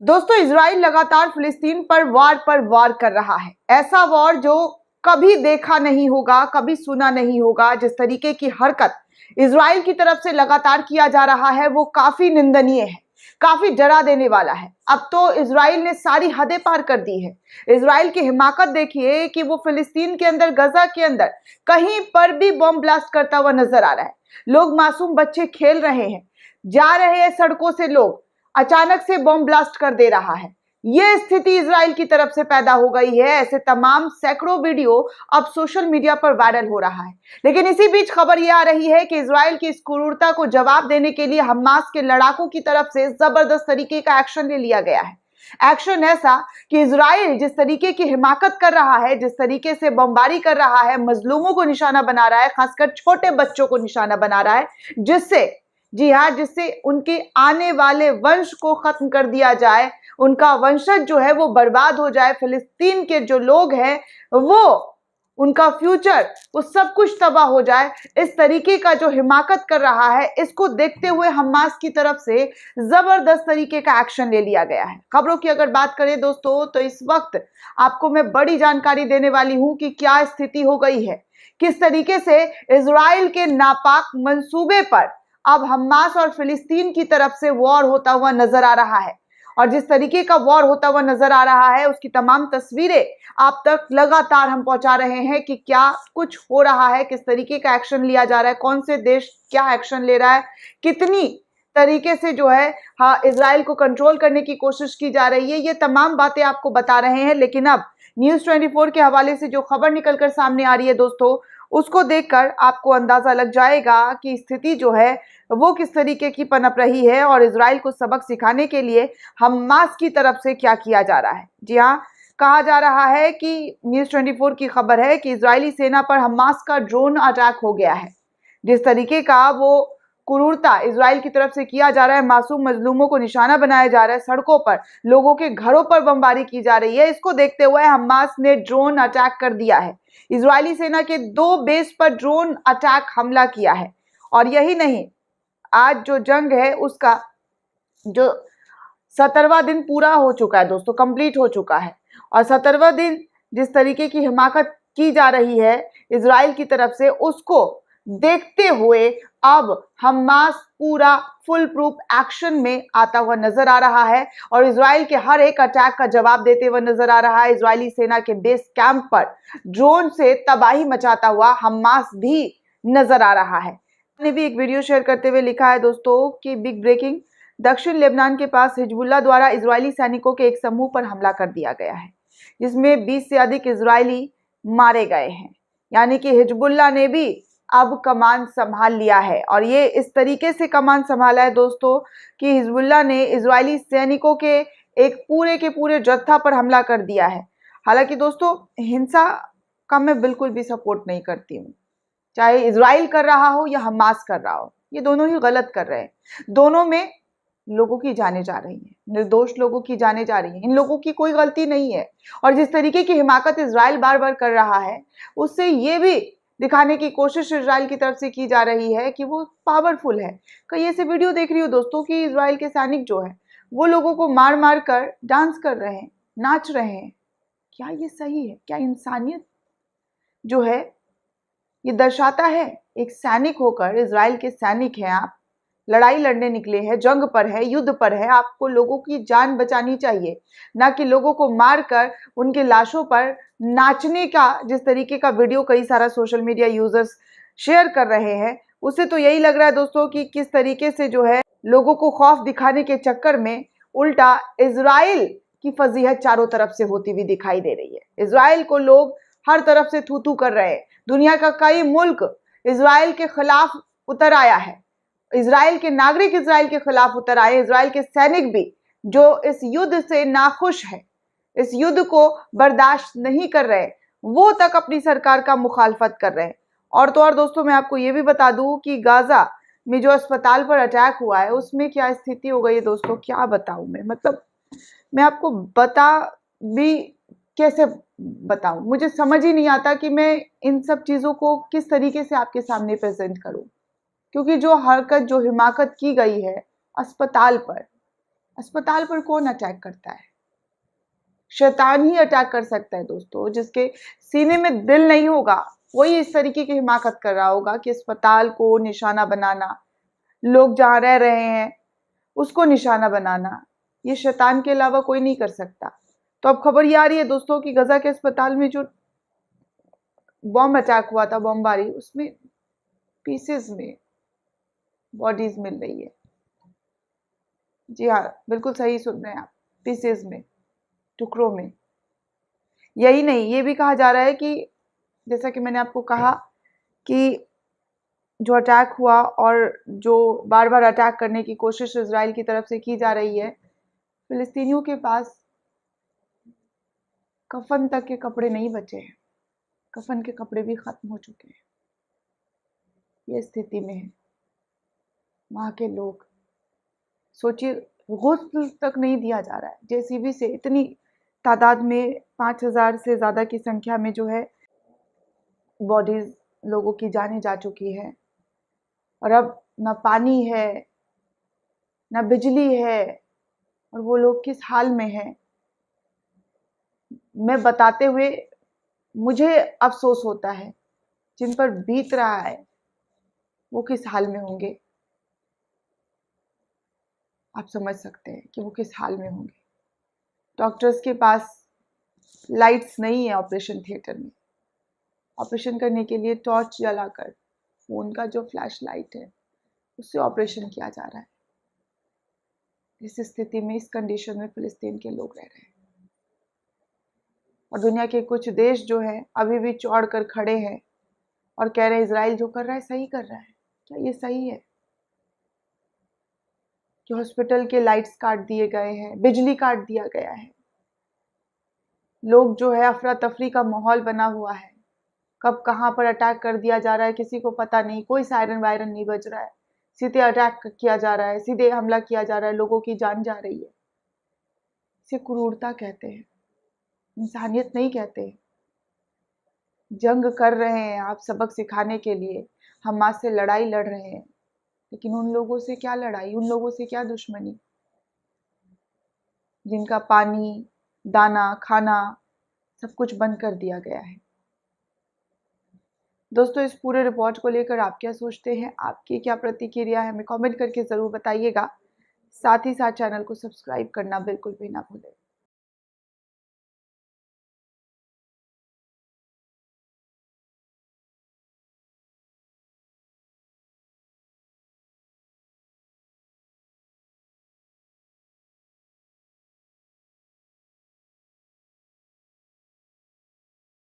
दोस्तों, इजराइल लगातार फिलिस्तीन पर वार कर रहा है। ऐसा वॉर जो कभी देखा नहीं होगा, कभी सुना नहीं होगा। जिस तरीके की हरकत इजराइल की तरफ से लगातार किया जा रहा है वो काफी निंदनीय है, काफी डरा देने वाला है। अब तो इजराइल ने सारी हदें पार कर दी है। इजराइल की हिमाकत देखिए कि वो फिलिस्तीन के अंदर, गजा के अंदर कहीं पर भी बम ब्लास्ट करता हुआ नजर आ रहा है। लोग, मासूम बच्चे खेल रहे हैं, जा रहे हैं सड़कों से, लोग अचानक से बम ब्लास्ट कर दे रहा है। यह स्थिति इजराइल की तरफ से पैदा हो गई है। ऐसे तमाम सैकड़ों वीडियो अब सोशल मीडिया पर वायरल हो रहा है। लेकिन इसी बीच खबर यह आ रही है कि इजराइल की इस क्रूरता को जवाब देने के लिए हमास के लड़ाकों की तरफ से जबरदस्त तरीके का एक्शन ले लिया गया है। एक्शन ऐसा कि इजराइल जिस तरीके की हिमाकत कर रहा है, जिस तरीके से बमबारी कर रहा है, मजलूमों को निशाना बना रहा है, खासकर छोटे बच्चों को निशाना बना रहा है, जिससे, जी हाँ, जिससे उनके आने वाले वंश को खत्म कर दिया जाए, उनका वंशज जो है वो बर्बाद हो जाए। फिलिस्तीन के जो लोग हैं वो, उनका फ्यूचर, वो सब कुछ तबाह हो जाए। इस तरीके का जो हिमाकत कर रहा है, इसको देखते हुए हमास की तरफ से जबरदस्त तरीके का एक्शन ले लिया गया है। खबरों की अगर बात करें दोस्तों, तो इस वक्त आपको मैं बड़ी जानकारी देने वाली हूं कि क्या स्थिति हो गई है, किस तरीके से इजराइल के नापाक मंसूबे पर अब हमास और फिलिस्तीन की तरफ से वॉर होता हुआ नजर आ रहा है। और जिस तरीके का वॉर होता हुआ नजर आ रहा है उसकी तमाम तस्वीरें आप तक लगातार हम पहुंचा रहे हैं कि क्या कुछ हो रहा है, किस तरीके का एक्शन लिया जा रहा है, कौन से देश क्या एक्शन ले रहा है, कितनी तरीके से जो है इजराइल को कंट्रोल करने की कोशिश की जा रही है। ये तमाम बातें आपको बता रहे हैं। लेकिन अब न्यूज 24 के हवाले से जो खबर निकलकर सामने आ रही है दोस्तों, उसको देखकर आपको अंदाजा लग जाएगा कि स्थिति जो है वो किस तरीके की पनप रही है और इजराइल को सबक सिखाने के लिए हमास की तरफ से क्या किया जा रहा है। जी हाँ, कहा जा रहा है कि न्यूज 24 की खबर है कि इजरायली सेना पर हमास का ड्रोन अटैक हो गया है। जिस तरीके का वो क्रूरता इजराइल की तरफ से किया जा रहा है, मासूम मजलूमों को निशाना बनाया जा रहा है, सड़कों पर लोगों के घरों पर बमबारी की जा रही है, इसको देखते हुए हमास ने ड्रोन अटैक कर दिया है। इजरायली सेना के 2 बेस पर ड्रोन अटैक हमला किया है। और यही नहीं, आज जो जंग है उसका जो 70वां दिन पूरा हो चुका है दोस्तों, कंप्लीट हो चुका है। और 70वां दिन जिस तरीके की हिमाकत की जा रही है इजराइल की तरफ से, उसको देखते हुए अब हमास पूरा फुल प्रूफ एक्शन में आता हुआ नजर आ रहा है और इजराइल के हर एक अटैक का जवाब देते हुए नजर आ रहा है। इजरायली सेना के बेस कैंप पर ड्रोन से तबाही मचाता हुआ हमास भी नजर आ रहा है। ने भी एक वीडियो शेयर करते हुए लिखा है दोस्तों कि बिग ब्रेकिंग, दक्षिण लेबनान के पास हिजबुल्लाह द्वारा इजरायली सैनिकों के एक समूह पर हमला कर दिया गया है, जिसमें 20 से अधिक इजरायली मारे गए हैं। यानी कि हिजबुल्लाह ने भी अब कमान संभाल लिया है। और ये इस तरीके से कमान संभाला है दोस्तों कि हिजबुल्लाह ने इजरायली सैनिकों के एक पूरे के पूरे जत्था पर हमला कर दिया है। हालांकि दोस्तों, हिंसा का मैं बिल्कुल भी सपोर्ट नहीं करती हूँ, चाहे इजराइल कर रहा हो या हमास कर रहा हो, ये दोनों ही गलत कर रहे हैं। दोनों में लोगों की जाने जा रही हैं, निर्दोष लोगों की जाने जा रही हैं, इन लोगों की कोई गलती नहीं है। और जिस तरीके की हिमाकत इजराइल बार बार कर रहा है, उससे ये भी दिखाने की कोशिश इजराइल की तरफ से की जा रही है कि वो पावरफुल है। कई ऐसे वीडियो देख रही हो दोस्तों कि इजराइल के सैनिक जो है वो लोगों को मार मार कर डांस कर रहे हैं, नाच रहे हैं। क्या ये सही है? क्या इंसानियत जो है ये दर्शाता है? एक सैनिक होकर, इजराइल के सैनिक हैं आप, लड़ाई लड़ने निकले हैं, जंग पर है, युद्ध पर है, आपको लोगों की जान बचानी चाहिए, ना कि लोगों को मारकर उनके लाशों पर नाचने का जिस तरीके का वीडियो कई सारा सोशल मीडिया यूजर्स शेयर कर रहे हैं। उससे तो यही लग रहा है दोस्तों कि किस तरीके से जो है लोगों को खौफ दिखाने के चक्कर में उल्टा इजराइल की फजीहत चारों तरफ से होती हुई दिखाई दे रही है। इजराइल को लोग हर तरफ से थू थू कर रहे हैं। दुनिया का कई मुल्क इजराइल के खिलाफ उतर आया है, इजराइल के नागरिक इजराइल के खिलाफ उतर आए। इजराइल के सैनिक भी जो इस युद्ध से नाखुश है, इस युद्ध को बर्दाश्त नहीं कर रहे, वो तक अपनी सरकार का मुखालफत कर रहे हैं। और तो और दोस्तों, मैं आपको ये भी बता दूं कि गाजा में जो अस्पताल पर अटैक हुआ है उसमें क्या स्थिति हो गई है दोस्तों, क्या बताऊं मैं। मतलब मैं आपको बता भी कैसे बताऊं, मुझे समझ ही नहीं आता कि मैं इन सब चीजों को किस तरीके से आपके सामने प्रेजेंट करूं। क्योंकि जो हरकत, जो हिमाकत की गई है अस्पताल पर, अस्पताल पर कौन अटैक करता है? शैतान ही अटैक कर सकता है दोस्तों। जिसके सीने में दिल नहीं होगा वही इस तरीके की हिमाकत कर रहा होगा कि अस्पताल को निशाना बनाना, लोग जहाँ रह रहे हैं उसको निशाना बनाना, ये शैतान के अलावा कोई नहीं कर सकता। तो अब खबर ये आ रही है दोस्तों कि गजा के अस्पताल में जो बॉम्ब अटैक हुआ था, बॉम्बारी, उसमें पीसेस में बॉडीज मिल रही है। जी हाँ, बिल्कुल सही सुन रहे हैं आप, पीसेस में, टुकड़ों में। यही नहीं, ये भी कहा जा रहा है कि जैसा कि मैंने आपको कहा कि जो अटैक हुआ और जो बार बार अटैक करने की कोशिश इजराइल की तरफ से की जा रही है, फिलिस्तीनियों के पास कफन तक के कपड़े नहीं बचे हैं। कफन के कपड़े भी खत्म हो चुके हैं। ये स्थिति में है वहां के लोग। सोचिए, गुस्ल तक नहीं दिया जा रहा है। जेसीबी से इतनी तादाद में 5,000 से ज्यादा की संख्या में जो है बॉडीज, लोगों की जानें जा चुकी है। और अब ना पानी है, ना बिजली है, और वो लोग किस हाल में हैं, मैं बताते हुए मुझे अफसोस होता है। जिन पर बीत रहा है वो किस हाल में होंगे, आप समझ सकते हैं कि वो किस हाल में होंगे। डॉक्टर्स के पास लाइट्स नहीं है ऑपरेशन थिएटर में। ऑपरेशन करने के लिए टॉर्च जलाकर, फोन का जो फ्लैश लाइट है उससे ऑपरेशन किया जा रहा है। इस स्थिति में, इस कंडीशन में फिलिस्तीन के लोग रह रहे हैं। और दुनिया के कुछ देश जो है अभी भी चौड़ कर खड़े हैं और कह रहे हैं इजराइल जो कर रहा है सही कर रहा है। क्या ये सही है कि हॉस्पिटल के लाइट्स काट दिए गए हैं, बिजली काट दिया गया है, लोग जो है अफरा तफरी का माहौल बना हुआ है। कब कहाँ पर अटैक कर दिया जा रहा है किसी को पता नहीं, कोई सायरन वायरन नहीं बज रहा है, सीधे अटैक किया जा रहा है, सीधे हमला किया जा रहा है, लोगों की जान जा रही है। इसे क्रूरता कहते हैं, इंसानियत नहीं कहते। जंग कर रहे हैं आप सबक सिखाने के लिए, हमास से लड़ाई लड़ रहे हैं, लेकिन उन लोगों से क्या लड़ाई, उन लोगों से क्या दुश्मनी जिनका पानी, दाना, खाना सब कुछ बंद कर दिया गया है। दोस्तों, इस पूरे रिपोर्ट को लेकर आप क्या सोचते हैं, आपकी क्या प्रतिक्रिया है, हमें कमेंट करके ज़रूर बताइएगा। साथ ही साथ चैनल को सब्सक्राइब करना बिल्कुल भी ना भूलें।